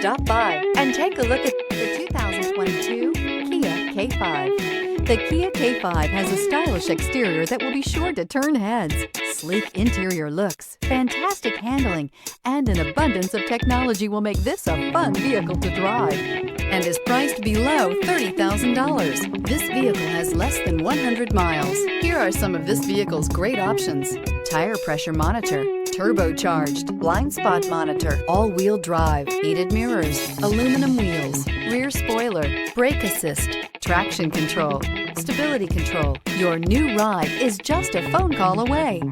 Stop by and take a look at the 2022 Kia K5. The Kia K5 has a stylish exterior that will be sure to turn heads. Sleek interior looks, fantastic handling, and an abundance of technology will make this a fun vehicle to drive, and is priced below $30,000. This vehicle has less than 100 miles. Here are some of this vehicle's great options: tire pressure monitor, turbocharged, blind spot monitor, all-wheel drive, heated mirrors, aluminum wheels, rear spoiler, brake assist, traction control, stability control. Your new ride is just a phone call away.